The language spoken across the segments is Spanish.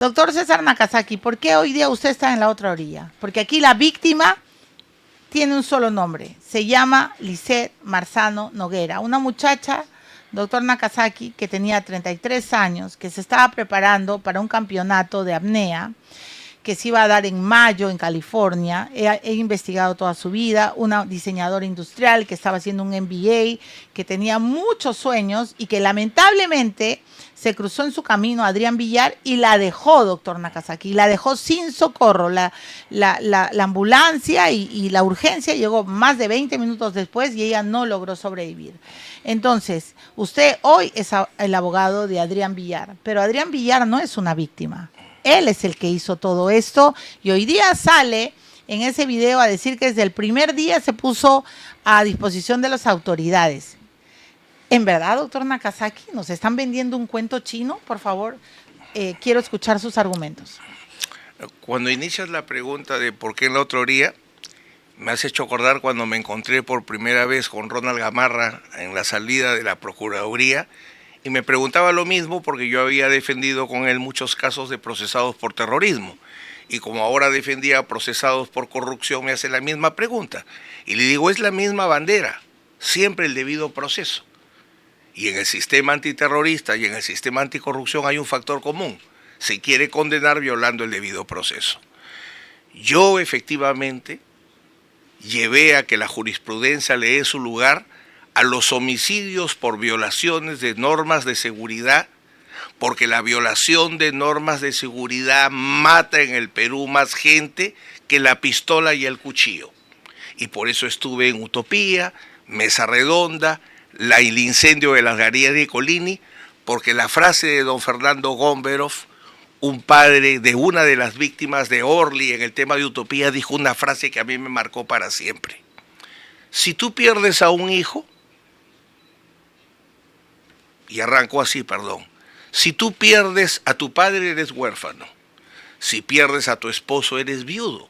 Doctor César Nakazaki, ¿por qué hoy día usted está en la otra orilla? Porque aquí la víctima tiene un solo nombre, se llama Lisette Marzano Noguera, una muchacha, doctor Nakazaki, que tenía 33 años, que se estaba preparando para un campeonato de apnea que se iba a dar en mayo en California. He investigado toda su vida, una diseñadora industrial que estaba haciendo un MBA, que tenía muchos sueños y que lamentablemente se cruzó en su camino Adrián Villar y la dejó, doctor Nakazaki, la dejó sin socorro. La ambulancia y la urgencia llegó más de 20 minutos después y ella no logró sobrevivir. Entonces, usted hoy es el abogado de Adrián Villar, pero Adrián Villar no es una víctima. Él es el que hizo todo esto y hoy día sale en ese video a decir que desde el primer día se puso a disposición de las autoridades. ¿En verdad, doctor Nakazaki, nos están vendiendo un cuento chino? Por favor, quiero escuchar sus argumentos. Cuando inicias la pregunta de por qué en la otra orilla, me has hecho acordar cuando me encontré por primera vez con Ronald Gamarra en la salida de la Procuraduría y me preguntaba lo mismo porque yo había defendido con él muchos casos de procesados por terrorismo. Y como ahora defendía procesados por corrupción, me hace la misma pregunta. Y le digo, es la misma bandera, siempre el debido proceso. Y en el sistema antiterrorista y en el sistema anticorrupción hay un factor común. Se quiere condenar violando el debido proceso. Yo efectivamente llevé a que la jurisprudencia le dé su lugar a los homicidios por violaciones de normas de seguridad, porque la violación de normas de seguridad mata en el Perú más gente que la pistola y el cuchillo. Y por eso estuve en Utopía, Mesa Redonda, el incendio de las galerías de Colini, porque la frase de don Fernando Gomberov, un padre de una de las víctimas de Orly en el tema de Utopía, dijo una frase que a mí me marcó para siempre. Si tú pierdes a un hijo, y arrancó así, perdón, si tú pierdes a tu padre eres huérfano, si pierdes a tu esposo eres viudo,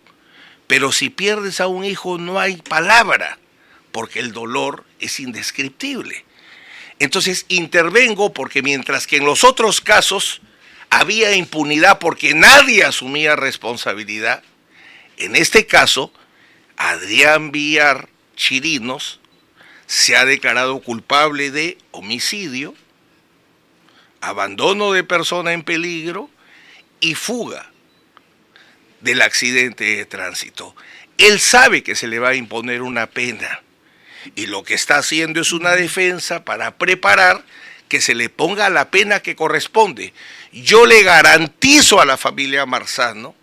pero si pierdes a un hijo no hay palabra, porque el dolor es indescriptible. Entonces intervengo porque mientras que en los otros casos había impunidad porque nadie asumía responsabilidad, en este caso Adrián Villar Chirinos se ha declarado culpable de homicidio, abandono de persona en peligro y fuga del accidente de tránsito. Él sabe que se le va a imponer una pena y lo que está haciendo es una defensa para preparar que se le ponga la pena que corresponde. Yo le garantizo a la familia Marzano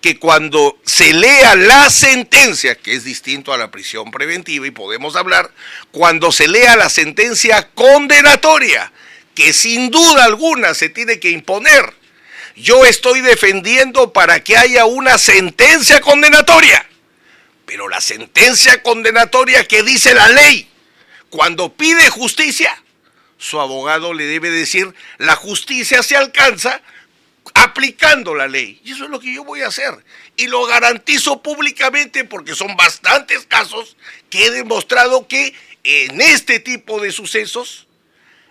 que cuando se lea la sentencia, que es distinto a la prisión preventiva y podemos hablar, cuando se lea la sentencia condenatoria, que sin duda alguna se tiene que imponer, yo estoy defendiendo para que haya una sentencia condenatoria. Pero la sentencia condenatoria que dice la ley, cuando pide justicia, su abogado le debe decir, la justicia se alcanza aplicando la ley. Y eso es lo que yo voy a hacer. Y lo garantizo públicamente porque son bastantes casos que he demostrado que en este tipo de sucesos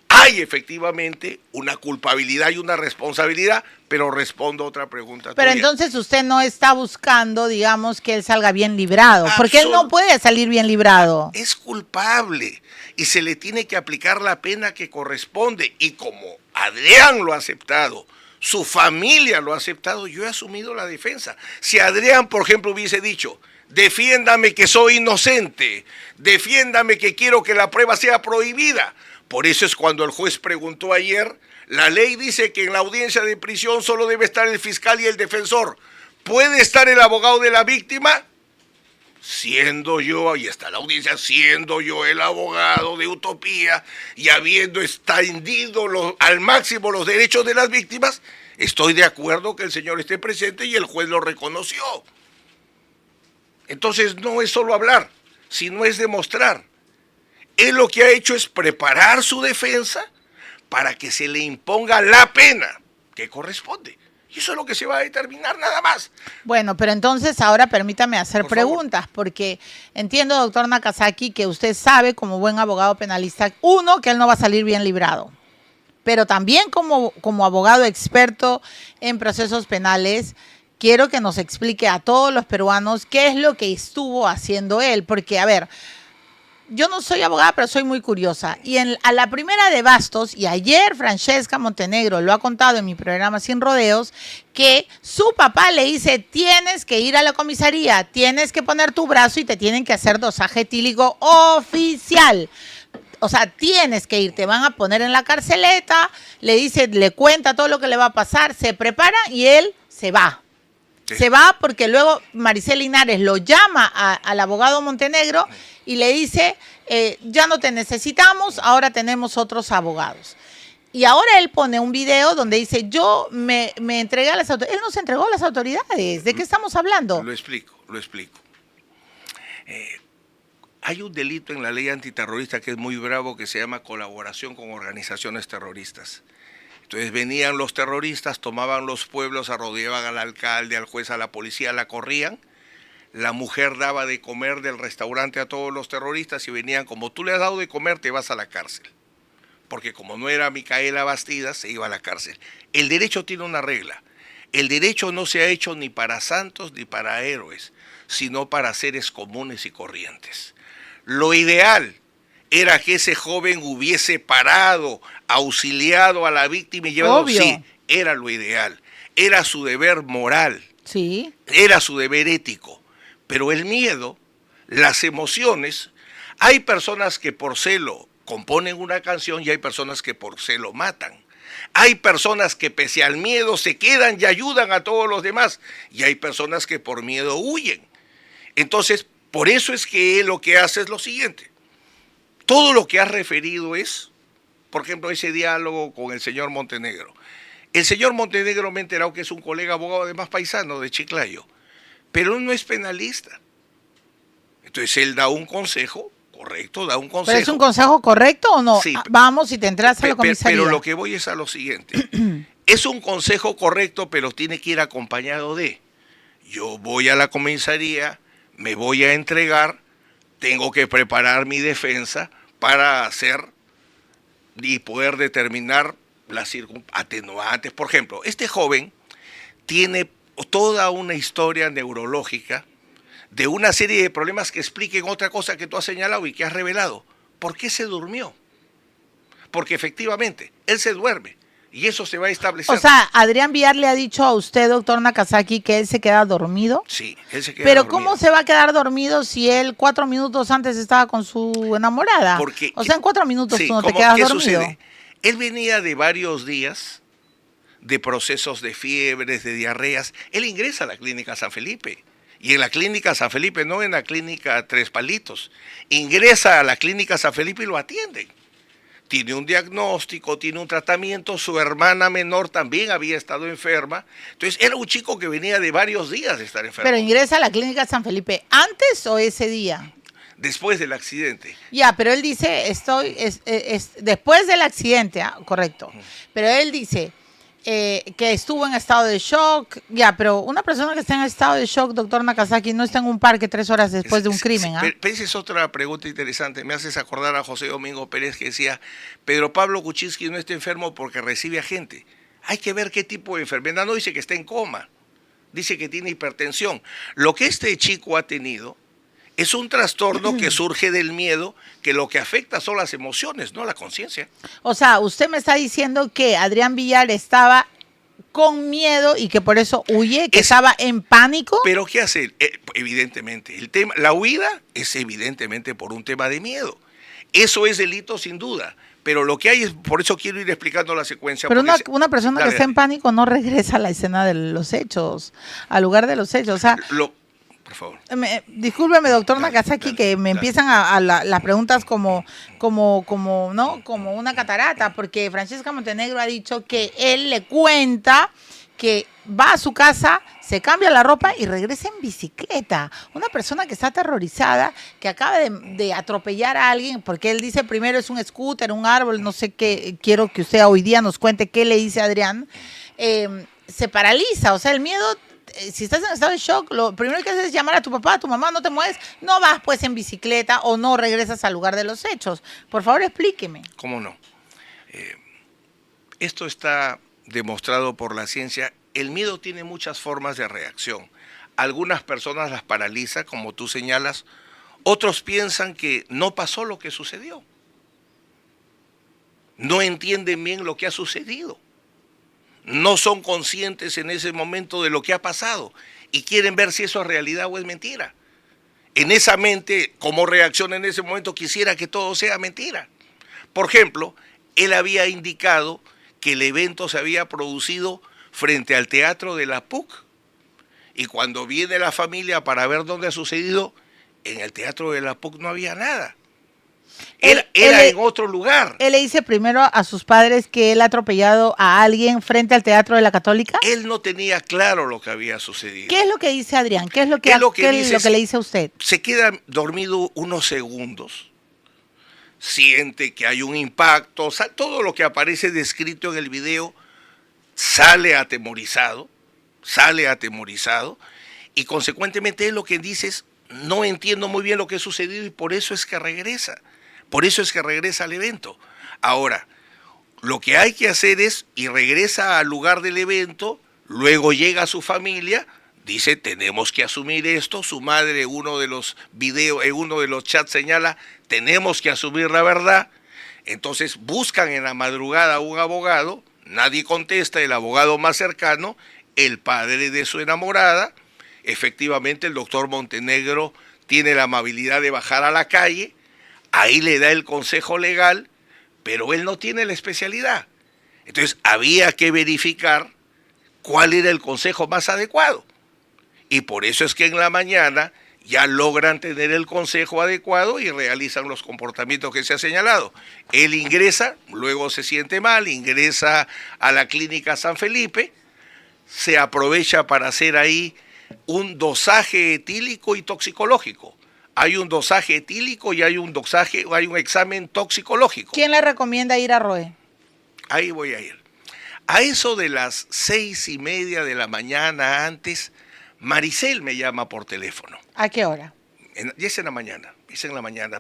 hay efectivamente una culpabilidad y una responsabilidad, pero respondo a otra pregunta Pero tuya. entonces usted no está buscando, digamos, que él salga bien librado, porque él no puede salir bien librado. Es culpable y se le tiene que aplicar la pena que corresponde. Y como Adrián lo ha aceptado, su familia lo ha aceptado, yo he asumido la defensa. Si Adrián, por ejemplo, hubiese dicho, defiéndame que soy inocente, defiéndame que quiero que la prueba sea prohibida. Por eso es cuando el juez preguntó ayer, la ley dice que en la audiencia de prisión solo debe estar el fiscal y el defensor. ¿Puede estar el abogado de la víctima? Siendo yo, ahí está la audiencia, siendo yo el abogado de Utopía y habiendo extendido al máximo los derechos de las víctimas, estoy de acuerdo que el señor esté presente y el juez lo reconoció. Entonces no es solo hablar, sino es demostrar. Él lo que ha hecho es preparar su defensa para que se le imponga la pena que corresponde. Y eso es lo que se va a determinar nada más. Bueno, pero entonces ahora permítame hacer preguntas, porque entiendo, doctor Nakazaki, que usted sabe como buen abogado penalista, uno, que él no va a salir bien librado. pero también como abogado experto en procesos penales, quiero que nos explique a todos los peruanos qué es lo que estuvo haciendo él, porque, a ver, yo no soy abogada, pero soy muy curiosa. Y a la primera de Bastos, y ayer Francesca Montenegro lo ha contado en mi programa Sin Rodeos, que su papá le dice, tienes que ir a la comisaría, tienes que poner tu brazo y te tienen que hacer dosaje etílico oficial. O sea, tienes que ir, te van a poner en la carceleta, le dice, le cuenta todo lo que le va a pasar, se prepara y él se va. Sí. Se va porque luego Maricel Linares lo llama al abogado Montenegro y le dice, ya no te necesitamos, ahora tenemos otros abogados. Y ahora él pone un video donde dice, yo me entregué a las autoridades. Él no se entregó a las autoridades. ¿De qué estamos hablando? Lo explico. Hay un delito en la ley antiterrorista que es muy bravo, que se llama colaboración con organizaciones terroristas. Entonces venían los terroristas, tomaban los pueblos, arrodeaban al alcalde, al juez, a la policía, la corrían. La mujer daba de comer del restaurante a todos los terroristas y venían, como tú le has dado de comer, te vas a la cárcel. Porque como no era Micaela Bastidas, se iba a la cárcel. El derecho tiene una regla. El derecho no se ha hecho ni para santos ni para héroes, sino para seres comunes y corrientes. Lo ideal era que ese joven hubiese parado, auxiliado a la víctima y llevado... Obvio. Sí, era lo ideal. Era su deber moral. Sí. Era su deber ético. Pero el miedo, las emociones, hay personas que por celo componen una canción y hay personas que por celo matan. Hay personas que pese al miedo se quedan y ayudan a todos los demás. Y hay personas que por miedo huyen. Entonces, por eso es que él lo que hace es lo siguiente. Todo lo que has referido es, por ejemplo, ese diálogo con el señor Montenegro. El señor Montenegro me he enterado que es un colega abogado, además paisano, de Chiclayo. Pero él no es penalista. Entonces él da un consejo, correcto, da un consejo. ¿Pero es un consejo correcto o no? Sí, vamos y te entras a la comisaría. Pero lo que voy es a lo siguiente. Es un consejo correcto, pero tiene que ir acompañado de, yo voy a la comisaría, me voy a entregar, tengo que preparar mi defensa para hacer y poder determinar las atenuantes. Por ejemplo, este joven tiene toda una historia neurológica de una serie de problemas que expliquen otra cosa que tú has señalado y que has revelado. ¿Por qué se durmió? Porque efectivamente, él se duerme y eso se va a establecer. O sea, Adrián Villar le ha dicho a usted, doctor Nakazaki, que él se queda dormido. Sí, él se queda Pero dormido. ¿cómo se va a quedar dormido si él 4 minutos antes estaba con su enamorada? Porque, o sea, en 4 minutos sí, tú no te quedas ¿qué dormido. Sucede? Él venía de varios días de procesos de fiebres, de diarreas. Él ingresa a la clínica San Felipe. Y en la clínica San Felipe, no en la clínica Tres Palitos. Ingresa a la clínica San Felipe y lo atienden. Tiene un diagnóstico, tiene un tratamiento. Su hermana menor también había estado enferma. Entonces era un chico que venía de varios días de estar enfermo. Pero ingresa a la clínica San Felipe, ¿antes o ese día? Después del accidente. Ya, pero él dice, después del accidente, correcto. Pero él dice que estuvo en estado de shock. Ya, pero una persona que está en estado de shock, doctor Nakazaki, no está en un parque 3 horas después de un crimen. Pero esa es otra pregunta interesante. Me haces acordar a José Domingo Pérez que decía, Pedro Pablo Kuczynski no está enfermo porque recibe a gente. Hay que ver qué tipo de enfermedad. No dice que está en coma, dice que tiene hipertensión. Lo que este chico ha tenido es un trastorno que surge del miedo, que lo que afecta son las emociones, no la conciencia. O sea, usted me está diciendo que Adrián Villar estaba con miedo y que por eso huye, que estaba en pánico. Pero ¿qué hace? Evidentemente, la huida es evidentemente por un tema de miedo. Eso es delito sin duda. Pero lo que hay es, por eso quiero ir explicando la secuencia. Pero una persona que está en pánico no regresa a la escena de los hechos, al lugar de los hechos. O sea, por favor. Discúlpeme, doctor Nakazaki, que me empiezan las preguntas como una catarata, porque Francesca Montenegro ha dicho que él le cuenta que va a su casa, se cambia la ropa y regresa en bicicleta. Una persona que está aterrorizada, que acaba de atropellar a alguien, porque él dice primero es un scooter, un árbol, no sé qué, quiero que usted hoy día nos cuente qué le dice a Adrián, se paraliza, o sea, el miedo. Si estás en estado de shock, lo primero que haces es llamar a tu papá, a tu mamá, no te mueves, no vas pues en bicicleta o no regresas al lugar de los hechos. Por favor, explíqueme. ¿Cómo no? Esto está demostrado por la ciencia. El miedo tiene muchas formas de reacción. Algunas personas las paraliza, como tú señalas. Otros piensan que no pasó lo que sucedió. No entienden bien lo que ha sucedido. No son conscientes en ese momento de lo que ha pasado y quieren ver si eso es realidad o es mentira. En esa mente, como reacciona en ese momento, quisiera que todo sea mentira. Por ejemplo, él había indicado que el evento se había producido frente al Teatro de la PUC. Y cuando viene la familia para ver dónde ha sucedido, en el Teatro de la PUC no había nada. Era en otro lugar. Él le dice primero a sus padres que él ha atropellado a alguien frente al Teatro de la Católica. Él no tenía claro lo que había sucedido. ¿Qué es lo que dice Adrián? ¿Qué es lo que le dice a usted? Se queda dormido unos segundos, siente que hay un impacto, todo lo que aparece descrito en el video, sale atemorizado, y consecuentemente él lo que dice es: no entiendo muy bien lo que ha sucedido y por eso es que regresa. Por eso es que regresa al evento. Ahora, lo que hay que hacer es, y regresa al lugar del evento, luego llega a su familia, dice: tenemos que asumir esto. Su madre, uno de los videos, en uno de los chats señala: tenemos que asumir la verdad. Entonces buscan en la madrugada a un abogado, nadie contesta, el abogado más cercano, el padre de su enamorada. Efectivamente, el doctor Montenegro tiene la amabilidad de bajar a la calle, ahí le da el consejo legal, pero él no tiene la especialidad. Entonces había que verificar cuál era el consejo más adecuado. Y por eso es que en la mañana ya logran tener el consejo adecuado y realizan los comportamientos que se ha señalado. Él ingresa, luego se siente mal, ingresa a la clínica San Felipe, se aprovecha para hacer ahí un dosaje etílico y toxicológico. Hay un dosaje etílico y hay un examen toxicológico. ¿Quién le recomienda ir a ROE? Ahí voy a ir. A eso de las 6:30 de la mañana antes, Maricel me llama por teléfono. ¿A qué hora? Y es en la mañana,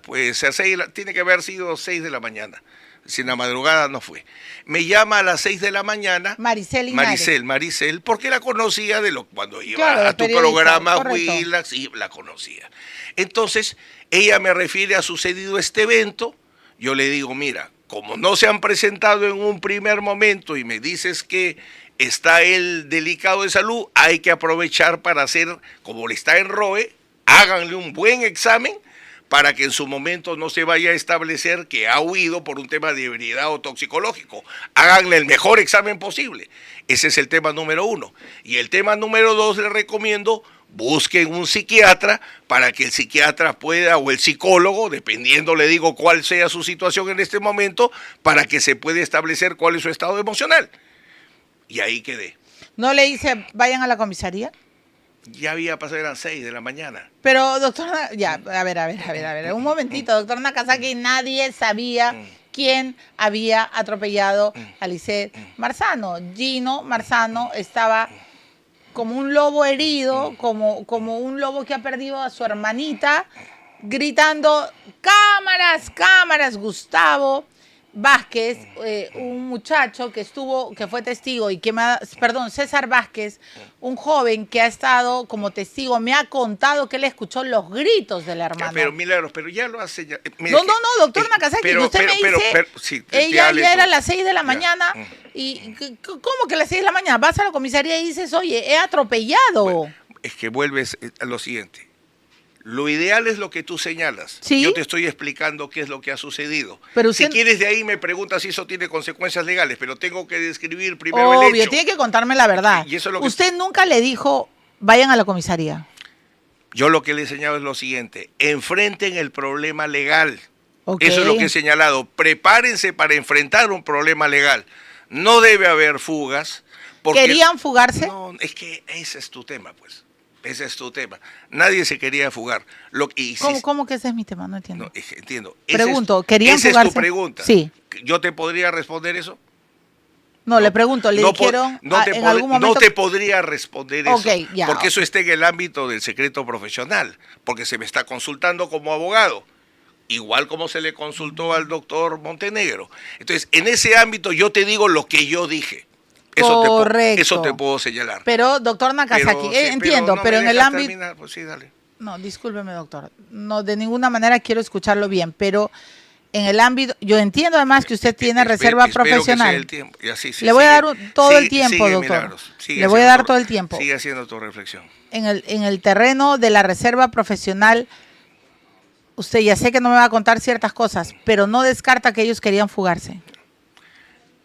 Pues tiene que haber sido 6 de la mañana. Si en la madrugada no fue. Me llama a las 6 de la mañana. Maricel, porque la conocía cuando iba a tu programa, Willax, y la conocía. Entonces, ella me refiere a sucedido este evento. Yo le digo: mira, como no se han presentado en un primer momento y me dices que está él delicado de salud, hay que aprovechar para hacer, como le está en ROE, háganle un buen examen para que en su momento no se vaya a establecer que ha huido por un tema de ebriedad o toxicológico. Háganle el mejor examen posible. Ese es el tema número 1. Y el tema número 2, le recomiendo: busquen un psiquiatra para que el psiquiatra pueda, o el psicólogo, dependiendo, le digo, cuál sea su situación en este momento, para que se pueda establecer cuál es su estado emocional. Y ahí quedé. ¿No le dice vayan a la comisaría? Ya había pasado, eran 6 de la mañana. Pero, doctor, ya, a ver, un momentito, doctor Nakazaki, nadie sabía quién había atropellado a Lisset Marzano. Gino Marzano estaba como un lobo herido, como un lobo que ha perdido a su hermanita, gritando: cámaras, cámaras. Gustavo Vázquez, un muchacho que fue testigo César Vázquez, un joven que ha estado como testigo, me ha contado que él escuchó los gritos del hermano. Pero Milagros, pero ya lo hace. No, doctor Nakazaki, usted me dice, sí, ella ya era a las 6 de la mañana, y ¿cómo que a las 6 de la mañana? Vas a la comisaría y dices: oye, he atropellado. Bueno, es que vuelves a lo siguiente. Lo ideal es lo que tú señalas. ¿Sí? Yo te estoy explicando qué es lo que ha sucedido. Pero si quieres, de ahí me preguntas si eso tiene consecuencias legales, pero tengo que describir primero el hecho. Obvio, tiene que contarme la verdad. Y eso es lo usted nunca le dijo: vayan a la comisaría. Yo lo que le he señalado es lo siguiente: enfrenten el problema legal. Okay. Eso es lo que he señalado. Prepárense para enfrentar un problema legal. No debe haber fugas. ¿Querían fugarse? No, es que ese es tu tema, pues. Ese es tu tema. Nadie se quería fugar. ¿Cómo que ese es mi tema? No entiendo. No, entiendo. Pregunto, ¿querían fugarse? Esa es tu pregunta. Sí. ¿Yo te podría responder eso? No, le pregunto, ¿le dijeron en algún momento? No te podría responder eso, okay, ya, porque eso está en el ámbito del secreto profesional, porque se me está consultando como abogado. igual como se le consultó al doctor Montenegro. Entonces, en ese ámbito yo te digo lo que yo dije. Correcto. Eso te puedo señalar. Pero, doctor Nakazaki, entiendo, no pero me en el dejas ámbito... terminar. Pues sí, dale. No, discúlpeme, doctor. No, de ninguna manera quiero escucharlo bien, pero en el ámbito... Yo entiendo además que usted tiene reserva profesional. Que sea el tiempo. Y así, Le voy a dar todo el tiempo, doctor. Milagros. Le voy a dar todo el tiempo. Sigue haciendo tu reflexión. En el terreno de la reserva profesional, usted ya sé que no me va a contar ciertas cosas, pero no descarta que ellos querían fugarse.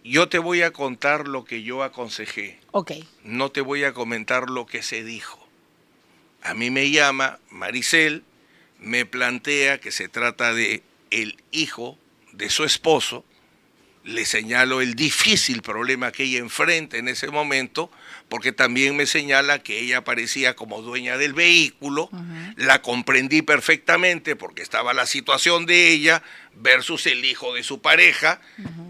Yo te voy a contar lo que yo aconsejé. Ok. No te voy a comentar lo que se dijo. A mí me llama Maricel, me plantea que se trata de el hijo de su esposo, le señalo el difícil problema que ella enfrenta en ese momento, porque también me señala que ella aparecía como dueña del vehículo, la comprendí perfectamente porque estaba la situación de ella versus el hijo de su pareja,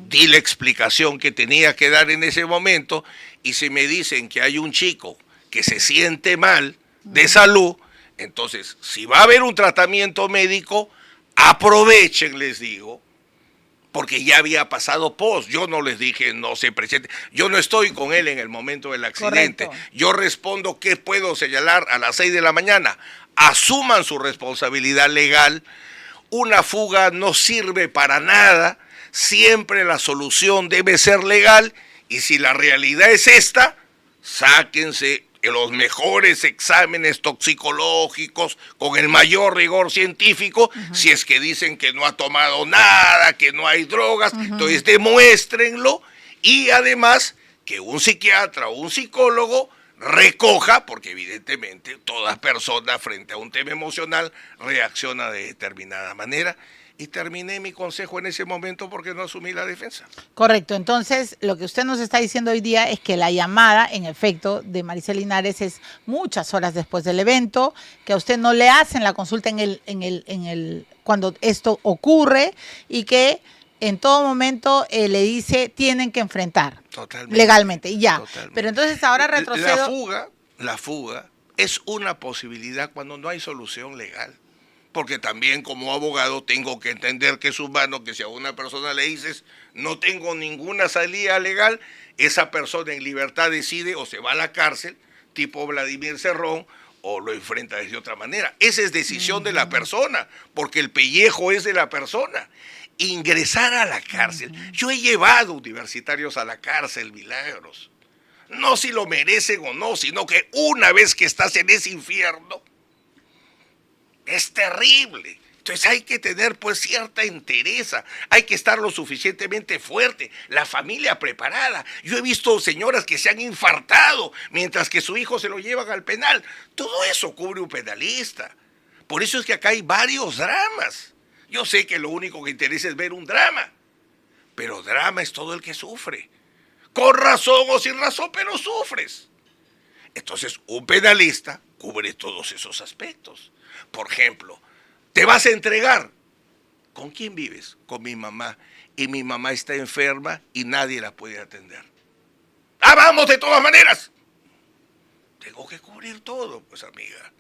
di la explicación que tenía que dar en ese momento, y si me dicen que hay un chico que se siente mal de salud, entonces si va a haber un tratamiento médico, aprovechen, les digo, porque ya había pasado post. Yo no les dije no se presente. Yo no estoy con él en el momento del accidente. Correcto. Yo respondo qué puedo señalar a las 6 de la mañana. Asuman su responsabilidad legal. Una fuga no sirve para nada. Siempre la solución debe ser legal. Y si la realidad es esta, sáquense los mejores exámenes toxicológicos con el mayor rigor científico, si es que dicen que no ha tomado nada, que no hay drogas, entonces demuéstrenlo, y además que un psiquiatra o un psicólogo recoja, porque evidentemente toda persona frente a un tema emocional reacciona de determinada manera. Y terminé mi consejo en ese momento porque no asumí la defensa. Correcto. Entonces, lo que usted nos está diciendo hoy día es que la llamada, en efecto, de Maricel Linares es muchas horas después del evento, que a usted no le hacen la consulta cuando esto ocurre, y que en todo momento le dice tienen que enfrentar. Totalmente. Legalmente, y ya. Totalmente. Pero entonces ahora retrocedo. La fuga es una posibilidad cuando no hay solución legal. Porque también como abogado tengo que entender que es humano que si a una persona le dices no tengo ninguna salida legal, esa persona en libertad decide o se va a la cárcel, tipo Vladimir Cerrón, o lo enfrenta de otra manera. Esa es decisión de la persona, porque el pellejo es de la persona. Ingresar a la cárcel. Yo he llevado universitarios a la cárcel, Milagros. No si lo merecen o no, sino que una vez que estás en ese infierno, es terrible. Entonces hay que tener pues cierta entereza, hay que estar lo suficientemente fuerte, la familia preparada. Yo he visto señoras que se han infartado mientras que su hijo se lo llevan al penal. Todo eso cubre un penalista. Por eso es que acá hay varios dramas. Yo sé que lo único que interesa es ver un drama, pero drama es todo el que sufre. Con razón o sin razón, pero sufres. Entonces un penalista cubre todos esos aspectos. Por ejemplo, te vas a entregar. ¿Con quién vives? Con mi mamá. Y mi mamá está enferma y nadie la puede atender. ¡Ah, vamos de todas maneras! Tengo que cubrir todo, pues, amiga.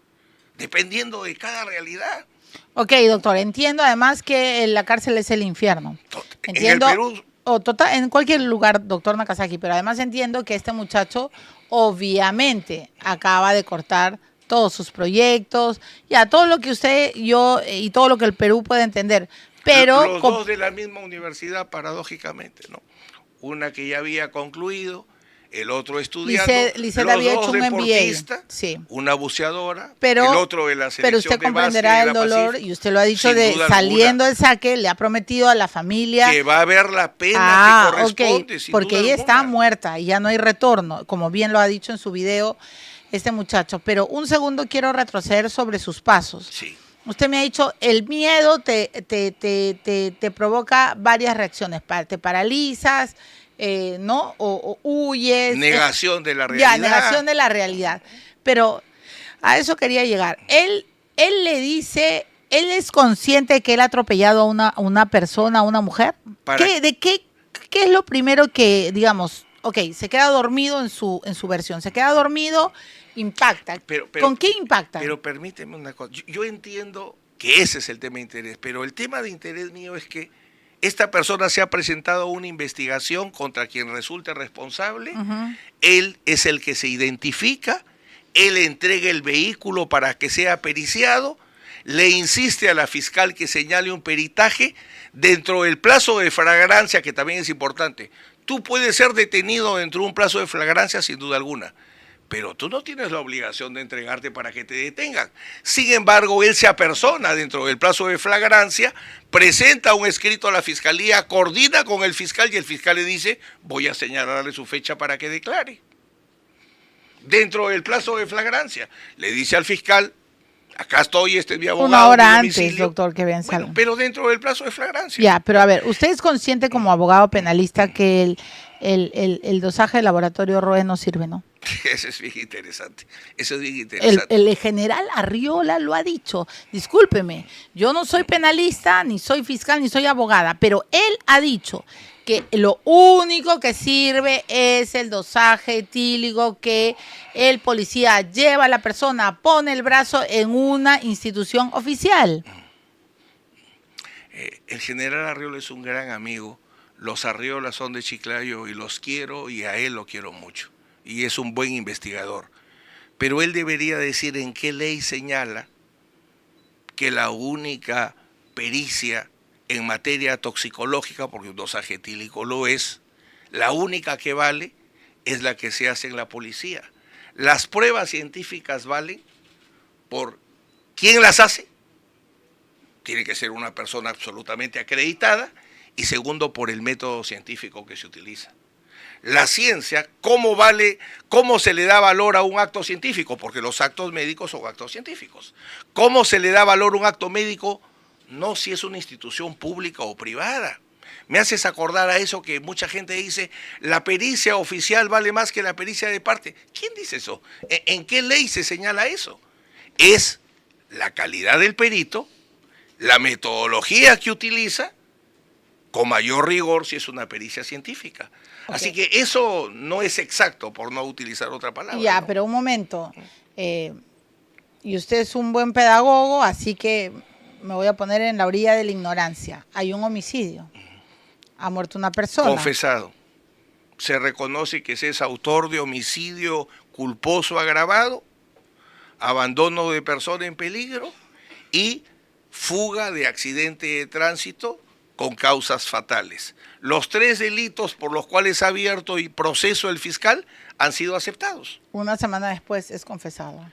Dependiendo de cada realidad. Ok, doctor, entiendo además que la cárcel es el infierno. Entiendo, en el Perú... en cualquier lugar, doctor Nakazaki, pero además entiendo que este muchacho obviamente acaba de cortar todos sus proyectos, ya todo lo que usted, yo y todo lo que el Perú puede entender. Pero los dos de la misma universidad, paradójicamente, ¿no? Una que ya había concluido, el otro estudiando, Lisset los había dos hecho un deportistas, MBA, sí. Una buceadora, pero, el otro de la selección pero usted de comprenderá básquet el de la dolor, Pacífico, y usted lo ha dicho, de saliendo del saque, le ha prometido a la familia que va a haber la pena que corresponde, okay, sin porque duda ella está alguna. muerta y ya no hay retorno, como bien lo ha dicho en su video este muchacho. Pero un segundo quiero retroceder sobre sus pasos. Sí. Usted me ha dicho, el miedo te provoca varias reacciones, te paralizas, ¿no? O huyes. Negación de la realidad. Ya, negación de la realidad. Pero a eso quería llegar. Él le dice, él es consciente de que él ha atropellado a una persona, a una mujer. ¿Qué es lo primero que, digamos, ok, se queda dormido en su versión, se queda dormido, impacta. Pero, ¿Con qué impacta? Pero permíteme una cosa. Yo entiendo que ese es el tema de interés. Pero el tema de interés mío es que esta persona se ha presentado a una investigación contra quien resulte responsable, él es el que se identifica, él entrega el vehículo para que sea periciado, le insiste a la fiscal que señale un peritaje dentro del plazo de flagrancia, que también es importante. Tú puedes ser detenido dentro de un plazo de flagrancia sin duda alguna, pero tú no tienes la obligación de entregarte para que te detengan. Sin embargo, él se apersona dentro del plazo de flagrancia, presenta un escrito a la fiscalía, coordina con el fiscal y el fiscal le dice, voy a señalarle su fecha para que declare. Dentro del plazo de flagrancia, le dice al fiscal, acá estoy, este es mi abogado. Una hora antes, doctor, que vean bueno, pero dentro del plazo de flagrancia. Ya, pero a ver, ¿usted es consciente como abogado penalista que el dosaje de laboratorio Roe no sirve, no? Eso es bien interesante. Eso es bien interesante. El general Arriola lo ha dicho. Discúlpeme, yo no soy penalista, ni soy fiscal, ni soy abogada, pero él ha dicho que lo único que sirve es el dosaje etílico que el policía lleva a la persona, pone el brazo en una institución oficial. El general Arriola es un gran amigo. Los Arriola son de Chiclayo y los quiero y a él lo quiero mucho. Y es un buen investigador. Pero él debería decir en qué ley señala que la única pericia en materia toxicológica, porque un dosaje etílico lo es, la única que vale es la que se hace en la policía. Las pruebas científicas valen por quién las hace, tiene que ser una persona absolutamente acreditada, y segundo, por el método científico que se utiliza. La ciencia, ¿cómo vale, cómo se le da valor a un acto científico? Porque los actos médicos son actos científicos. ¿Cómo se le da valor a un acto médico? No si es una institución pública o privada. Me haces acordar a eso que mucha gente dice, la pericia oficial vale más que la pericia de parte. ¿Quién dice eso? ¿En qué ley se señala eso? Es la calidad del perito, la metodología que utiliza, con mayor rigor si es una pericia científica. Okay. Así que eso no es exacto, por no utilizar otra palabra. Ya, ¿no? Pero un momento. Y usted es un buen pedagogo, así que me voy a poner en la orilla de la ignorancia. Hay un homicidio. Ha muerto una persona. Confesado. Se reconoce que se es autor de homicidio culposo agravado, abandono de persona en peligro y fuga de accidente de tránsito con causas fatales. Los 3 delitos por los cuales ha abierto y proceso el fiscal han sido aceptados. Una semana después es confesado.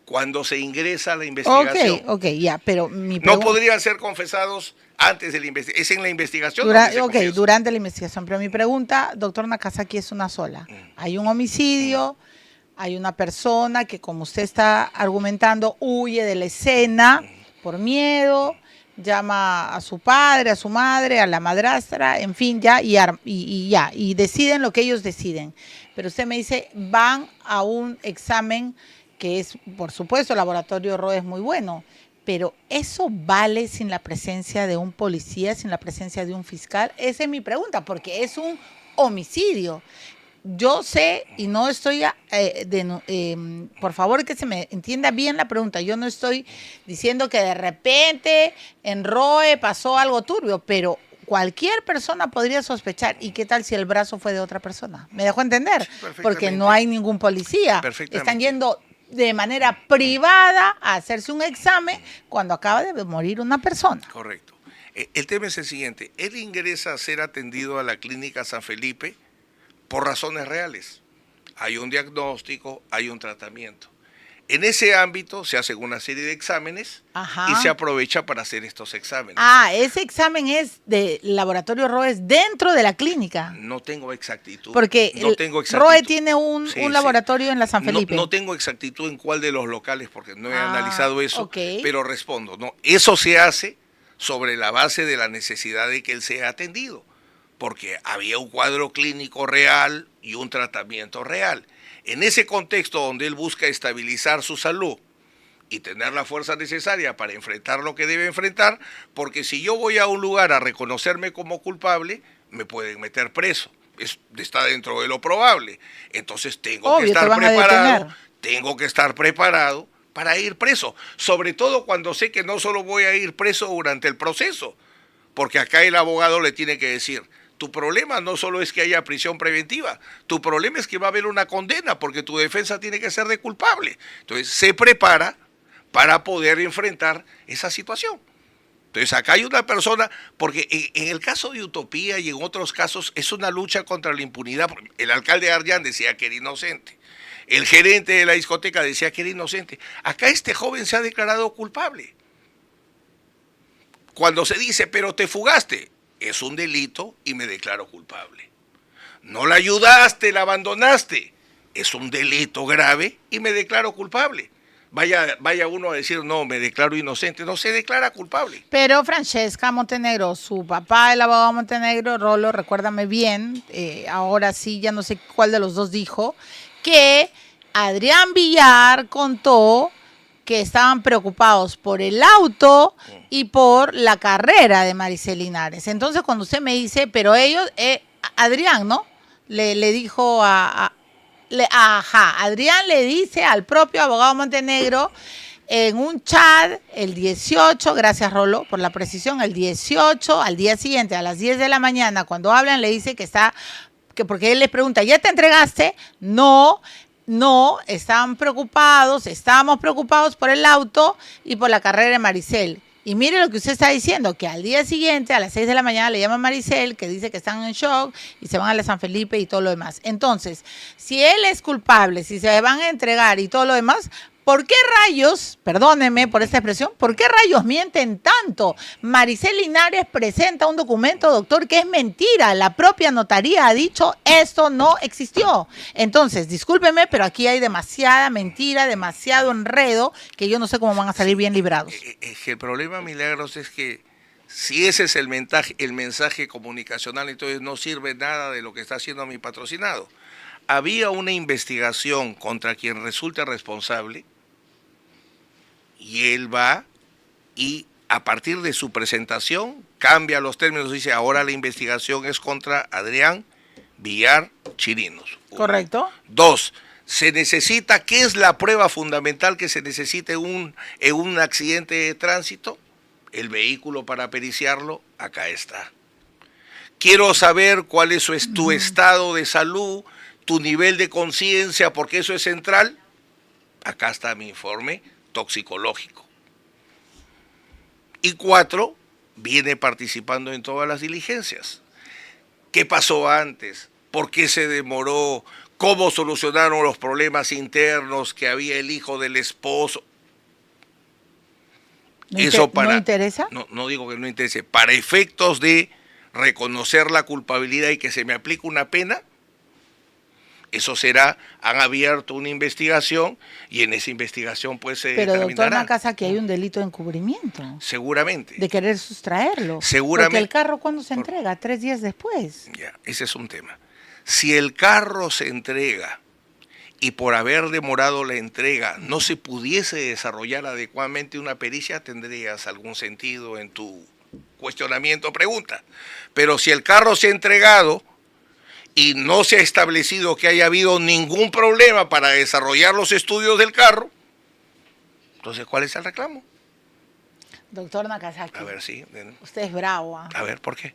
Cuando se ingresa a la investigación. Ok, ya, pero mi no podrían ser confesados antes de la investigación. Es en la investigación. Durante la investigación. Pero mi pregunta, doctor Nakazaki, es una sola. Hay un homicidio, hay una persona que, como usted está argumentando, huye de la escena por miedo, llama a su padre, a su madre, a la madrastra, en fin, y deciden lo que ellos deciden. Pero usted me dice, van a un examen que es, por supuesto, el laboratorio Roe es muy bueno, pero ¿eso vale sin la presencia de un policía, sin la presencia de un fiscal? Esa es mi pregunta, porque es un homicidio. Yo sé, y no estoy, por favor que se me entienda bien la pregunta, yo no estoy diciendo que de repente en Roe pasó algo turbio, pero cualquier persona podría sospechar. ¿Y qué tal si el brazo fue de otra persona? ¿Me dejó entender? Sí, porque no hay ningún policía. Están yendo de manera privada a hacerse un examen cuando acaba de morir una persona. Correcto. El tema es el siguiente. Él ingresa a ser atendido a la clínica San Felipe por razones reales. Hay un diagnóstico, hay un tratamiento. En ese ámbito se hacen una serie de exámenes. Ajá. Y se aprovecha para hacer estos exámenes. Ese examen es de laboratorio Roe dentro de la clínica. No tengo exactitud. Porque Roe tiene un laboratorio en la San Felipe. No tengo exactitud en cuál de los locales porque no he analizado eso, pero respondo. No, eso se hace sobre la base de la necesidad de que él sea atendido, porque había un cuadro clínico real y un tratamiento real. En ese contexto donde él busca estabilizar su salud y tener la fuerza necesaria para enfrentar lo que debe enfrentar, porque si yo voy a un lugar a reconocerme como culpable, me pueden meter preso. Está dentro de lo probable. Entonces tengo que estar preparado para ir preso, sobre todo cuando sé que no solo voy a ir preso durante el proceso, porque acá el abogado le tiene que decir, tu problema no solo es que haya prisión preventiva, tu problema es que va a haber una condena, porque tu defensa tiene que ser de culpable. Entonces se prepara para poder enfrentar esa situación. Entonces acá hay una persona, porque en el caso de Utopía y en otros casos es una lucha contra la impunidad. El alcalde de Arllán decía que era inocente, el gerente de la discoteca decía que era inocente. Acá este joven se ha declarado culpable. Cuando se dice, pero te fugaste, es un delito y me declaro culpable. No la ayudaste, la abandonaste, es un delito grave y me declaro culpable. Vaya uno a decir, no, me declaro inocente, no se declara culpable. Pero Francesca Montenegro, su papá, el abogado Montenegro, Rolo, recuérdame bien, ahora sí, ya no sé cuál de los dos dijo, que Adrián Villar contó que estaban preocupados por el auto y por la carrera de Maricel Linares. Entonces, cuando usted me dice, pero ellos, Adrián, ¿no? Le dijo Adrián le dice al propio abogado Montenegro en un chat el 18, gracias Rolo por la precisión, el 18, al día siguiente, a las 10 de la mañana, cuando hablan, le dice que porque él les pregunta, ¿ya te entregaste? No, estábamos preocupados por el auto y por la carrera de Maricel. Y mire lo que usted está diciendo, que al día siguiente, a las 6 de la mañana, le llama Maricel, que dice que están en shock y se van a la San Felipe y todo lo demás. Entonces, si él es culpable, si se van a entregar y todo lo demás, ¿por qué rayos, perdónenme por esta expresión, por qué rayos mienten tanto? Maricel Linares presenta un documento, doctor, que es mentira. La propia notaría ha dicho, esto no existió. Entonces, discúlpeme, pero aquí hay demasiada mentira, demasiado enredo, que yo no sé cómo van a salir bien librados. El problema, Milagros, es que si ese es el mensaje comunicacional, entonces no sirve nada de lo que está haciendo mi patrocinado. Había una investigación contra quien resulta responsable, y él va y a partir de su presentación cambia los términos, dice ahora la investigación es contra Adrián Villar Chirinos. Correcto. 2, se necesita, ¿qué es la prueba fundamental que se necesita en un accidente de tránsito? El vehículo para periciarlo, acá está. Quiero saber cuál es tu estado de salud, tu nivel de conciencia, porque eso es central. Acá está mi informe toxicológico. Y 4, viene participando en todas las diligencias. ¿Qué pasó antes? ¿Por qué se demoró? ¿Cómo solucionaron los problemas internos que había el hijo del esposo? ¿No interesa? No digo que no interese. Para efectos de reconocer la culpabilidad y que se me aplique una pena, eso será, han abierto una investigación y en esa investigación pues se determinará. Pero doctor Macasa, que hay un delito de encubrimiento. Seguramente. De querer sustraerlo. Seguramente. Porque el carro, ¿cuándo se entrega? 3 días después. Ya, ese es un tema. Si el carro se entrega y por haber demorado la entrega no se pudiese desarrollar adecuadamente una pericia, tendrías algún sentido en tu cuestionamiento o pregunta. Pero si el carro se ha entregado y no se ha establecido que haya habido ningún problema para desarrollar los estudios del carro, entonces, ¿cuál es el reclamo? Doctor Nakazaki. A ver, sí. Usted es bravo. ¿Eh? A ver, ¿por qué?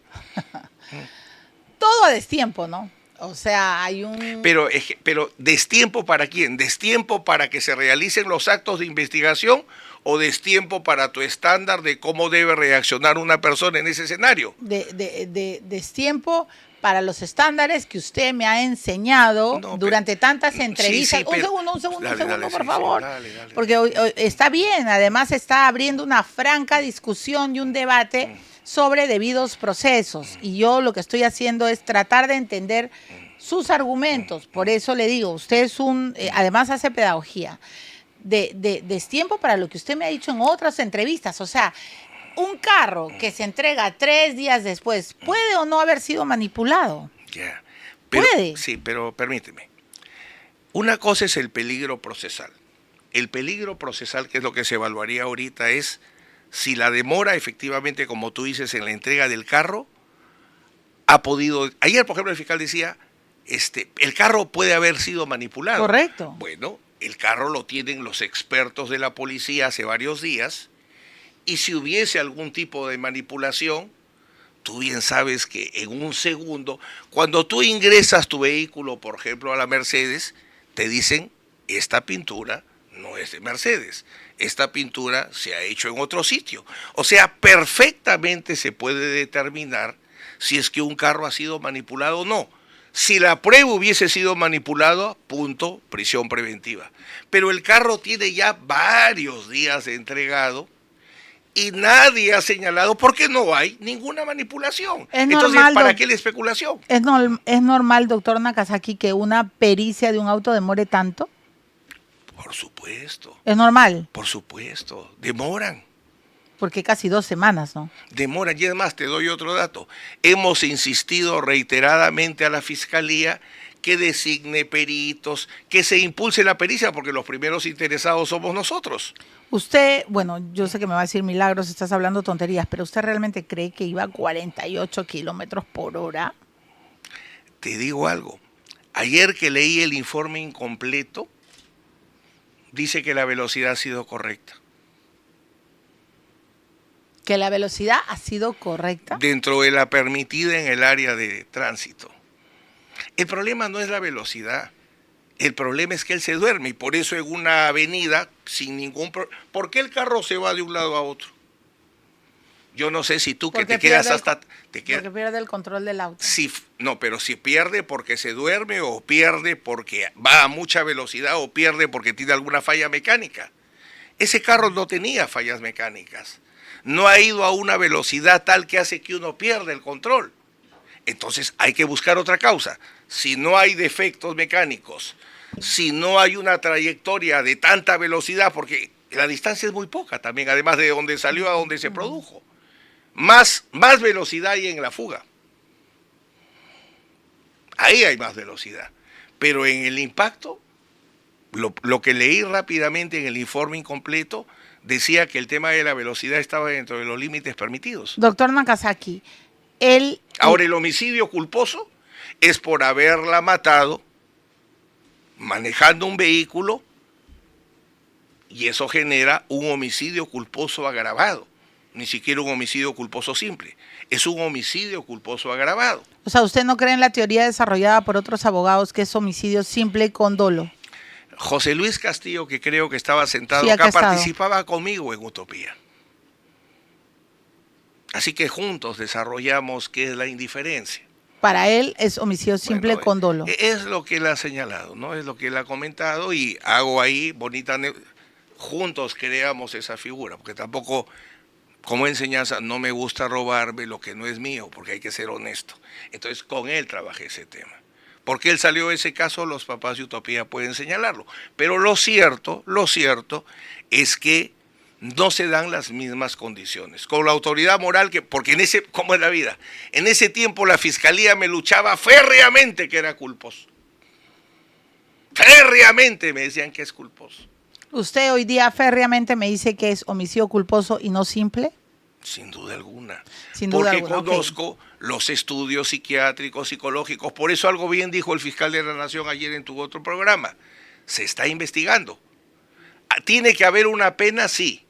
Todo a destiempo, ¿no? O sea, hay un... Pero ¿destiempo para quién? ¿Destiempo para que se realicen los actos de investigación o destiempo para tu estándar de cómo debe reaccionar una persona en ese escenario? Destiempo para los estándares que usted me ha enseñado durante tantas entrevistas. Sí, un segundo, por favor. Dale. Porque hoy está bien, además está abriendo una franca discusión y un debate sobre debidos procesos. Y yo lo que estoy haciendo es tratar de entender sus argumentos. Por eso le digo, usted es además hace pedagogía. Destiempo para lo que usted me ha dicho en otras entrevistas. O sea, un carro que se entrega 3 días después, ¿puede o no haber sido manipulado? Ya. ¿Puede? Sí, pero permíteme. Una cosa es el peligro procesal. El peligro procesal, que es lo que se evaluaría ahorita, es si la demora efectivamente, como tú dices, en la entrega del carro, ha podido... Ayer, por ejemplo, el fiscal decía, el carro puede haber sido manipulado. Correcto. Bueno, el carro lo tienen los expertos de la policía hace varios días, y si hubiese algún tipo de manipulación, tú bien sabes que en un segundo, cuando tú ingresas tu vehículo, por ejemplo, a la Mercedes, te dicen, esta pintura no es de Mercedes, esta pintura se ha hecho en otro sitio. O sea, perfectamente se puede determinar si es que un carro ha sido manipulado o no. Si la prueba hubiese sido manipulada, punto, prisión preventiva. Pero el carro tiene ya varios días de entregado y nadie ha señalado porque no hay ninguna manipulación. Entonces, ¿para qué la especulación? ¿Es normal, doctor Nakazaki, que una pericia de un auto demore tanto? Por supuesto. ¿Es normal? Por supuesto. Demoran. Porque casi 2 semanas, ¿no? Demoran. Y además, te doy otro dato. Hemos insistido reiteradamente a la Fiscalía que designe peritos, que se impulse la pericia, porque los primeros interesados somos nosotros. Usted, bueno, yo sé que me va a decir Milagros, estás hablando tonterías, pero ¿usted realmente cree que iba a 48 kilómetros por hora? Te digo algo. Ayer que leí el informe incompleto, dice que la velocidad ha sido correcta. ¿Que la velocidad ha sido correcta? Dentro de la permitida en el área de tránsito. El problema no es la velocidad. El problema es que él se duerme y por eso en una avenida sin ningún problema. ¿Por qué el carro se va de un lado a otro? Yo no sé si tú que te quedas hasta... Porque pierde el control del auto. No, pero si pierde porque se duerme o pierde porque va a mucha velocidad o pierde porque tiene alguna falla mecánica. Ese carro no tenía fallas mecánicas. No ha ido a una velocidad tal que hace que uno pierda el control. Entonces hay que buscar otra causa. Si no hay defectos mecánicos, si no hay una trayectoria de tanta velocidad, porque la distancia es muy poca también, además de donde salió a donde se produjo. Más velocidad hay en la fuga. Ahí hay más velocidad. Pero en el impacto, lo que leí rápidamente en el informe incompleto, decía que el tema de la velocidad estaba dentro de los límites permitidos. Doctor Nakazaki, ahora el homicidio culposo es por haberla matado manejando un vehículo y eso genera un homicidio culposo agravado. Ni siquiera un homicidio culposo simple. Es un homicidio culposo agravado. O sea, ¿usted no cree en la teoría desarrollada por otros abogados que es homicidio simple con dolo? José Luis Castillo, que creo que estaba sentado acá, participaba conmigo en Utopía. Así que juntos desarrollamos qué es la indiferencia. Para él es homicidio simple con dolo. Es lo que él ha señalado, ¿no? Es lo que él ha comentado y hago ahí bonita... Juntos creamos esa figura, porque tampoco, como enseñanza, no me gusta robarme lo que no es mío, porque hay que ser honesto. Entonces, con él trabajé ese tema. ¿Por qué él salió de ese caso? Los papás de Utopía pueden señalarlo. Pero lo cierto es que no se dan las mismas condiciones. Con la autoridad moral, porque ¿cómo es la vida? En ese tiempo la Fiscalía me luchaba férreamente que era culposo. Férreamente me decían que es culposo. ¿Usted hoy día férreamente me dice que es homicidio culposo y no simple? Sin duda alguna. Porque conozco los estudios psiquiátricos, psicológicos. Por eso algo bien dijo el fiscal de la Nación ayer en tu otro programa. Se está investigando. ¿Tiene que haber una pena? Sí.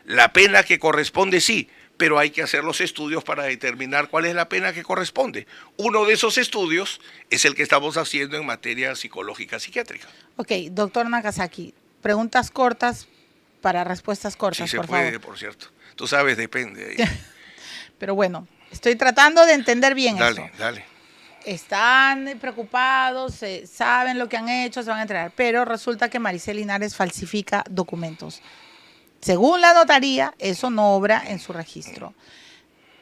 La pena que corresponde, sí. Pero hay que hacer los estudios para determinar cuál es la pena que corresponde. Uno de esos estudios es el que estamos haciendo en materia psicológica psiquiátrica. Ok, doctor Nakazaki, preguntas cortas para respuestas cortas, sí, por favor. Sí, se puede, por cierto. Tú sabes, depende. Pero bueno, estoy tratando de entender bien eso. Dale. Están preocupados, saben lo que han hecho, se van a entregar, pero resulta que Maricel Linares falsifica documentos. Según la notaría, eso no obra en su registro.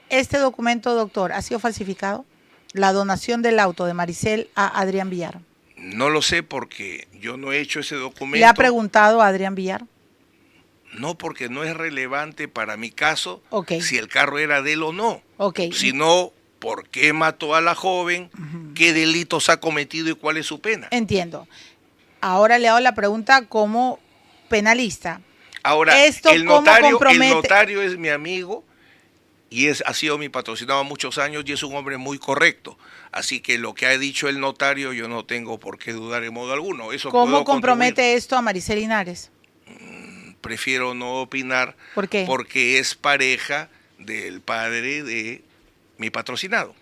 ¿Este documento, doctor, ha sido falsificado? La donación del auto de Maricel a Adrián Villar. No lo sé porque yo no he hecho ese documento. ¿Le ha preguntado a Adrián Villar? No, porque no es relevante para mi caso Okay. Si el carro era de él o no. Okay. Sino por qué mató a la joven, qué delitos ha cometido y cuál es su pena. Entiendo. Ahora le hago la pregunta como penalista. Ahora, el notario es mi amigo y ha sido mi patrocinado muchos años y es un hombre muy correcto. Así que lo que ha dicho el notario yo no tengo por qué dudar en modo alguno. Eso ¿Cómo puedo compromete contribuir. esto a Maricel Linares? Prefiero no opinar. ¿Por qué? Porque es pareja del padre de mi patrocinado.